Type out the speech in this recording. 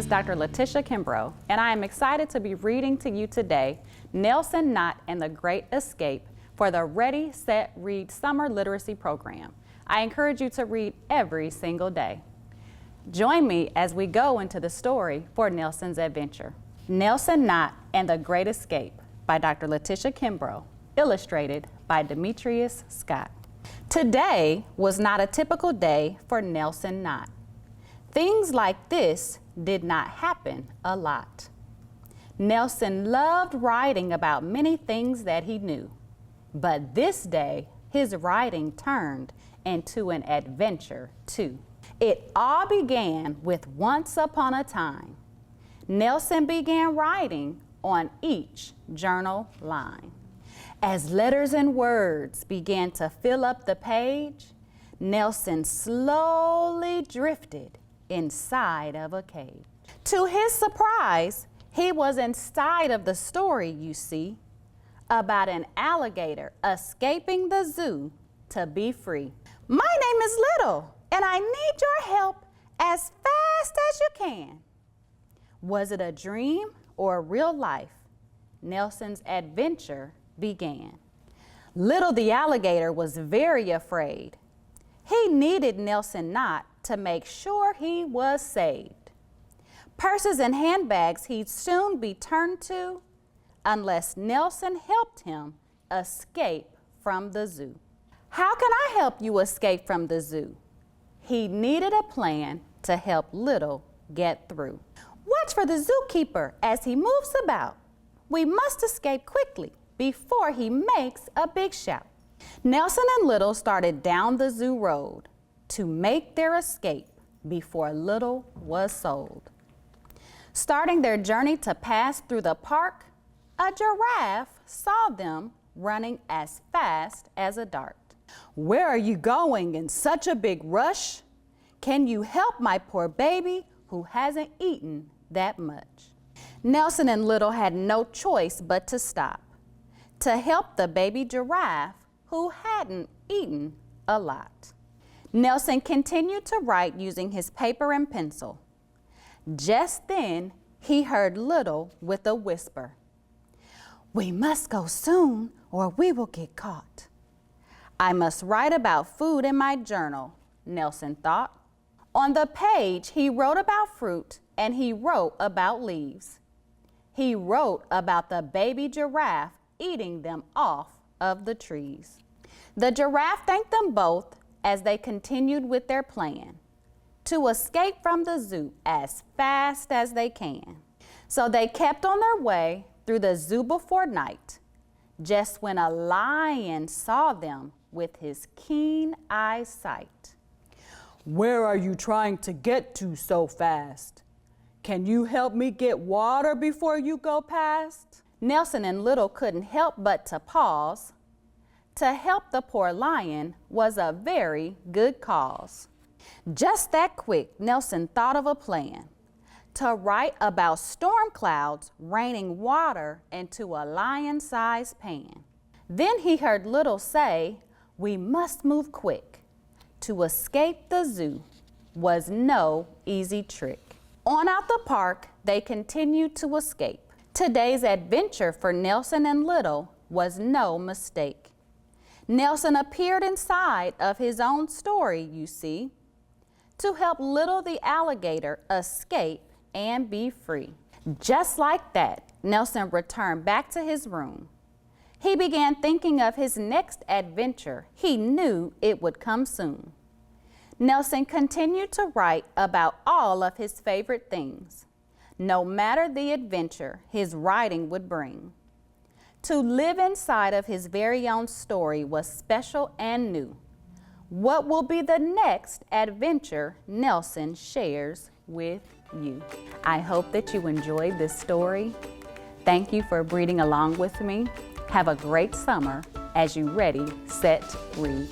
Dr. Latisha Kimbrough, and I am excited to be reading to you today Nelson Knott and the Great Escape for the Ready, Set, Read Summer Literacy Program. I encourage you to read every single day. Join me as we go into the story for Nelson's adventure. Nelson Knott and the Great Escape by Dr. Latisha Kimbrough, illustrated by Demetrius Scott. Today was not a typical day for Nelson Knott. Things like this did not happen a lot. Nelson loved writing about many things that he knew, but this day his writing turned into an adventure too. It all began with once upon a time. Nelson began writing on each journal line. As letters and words began to fill up the page, Nelson slowly drifted inside of a cage. To his surprise, he was inside of the story, you see, about an alligator escaping the zoo to be free. My name is Little, and I need your help as fast as you can. Was it a dream or real life? Nelson's adventure began. Little the alligator was very afraid. He needed Nelson Knott to make sure he was saved. Purses and handbags he'd soon be turned to unless Nelson helped him escape from the zoo. How can I help you escape from the zoo? He needed a plan to help Little get through. Watch for the zookeeper as he moves about. We must escape quickly before he makes a big shout. Nelson and Little started down the zoo road to make their escape before Little was sold. Starting their journey to pass through the park, a giraffe saw them running as fast as a dart. Where are you going in such a big rush? Can you help my poor baby who hasn't eaten that much? Nelson and Little had no choice but to stop to help the baby giraffe who hadn't eaten a lot. Nelson continued to write using his paper and pencil. Just then, he heard Little with a whisper. We must go soon or we will get caught. I must write about food in my journal, Nelson thought. On the page, he wrote about fruit and he wrote about leaves. He wrote about the baby giraffe eating them off of the trees. The giraffe thanked them both as they continued with their plan to escape from the zoo as fast as they can. So they kept on their way through the zoo before night, just when a lion saw them with his keen eyesight. Where are you trying to get to so fast? Can you help me get water before you go past? Nelson and Little couldn't help but to pause. To help the poor lion was a very good cause. Just that quick, Nelson thought of a plan to write about storm clouds raining water into a lion-sized pan. Then he heard Little say, we must move quick. To escape the zoo was no easy trick. On out the park, they continued to escape. Today's adventure for Nelson and Little was no mistake. Nelson appeared inside of his own story, you see, to help Little the alligator escape and be free. Just like that, Nelson returned back to his room. He began thinking of his next adventure. He knew it would come soon. Nelson continued to write about all of his favorite things, no matter the adventure his writing would bring. To live inside of his very own story was special and new. What will be the next adventure Nelson shares with you? I hope that you enjoyed this story. Thank you for reading along with me. Have a great summer as you ready, set, read.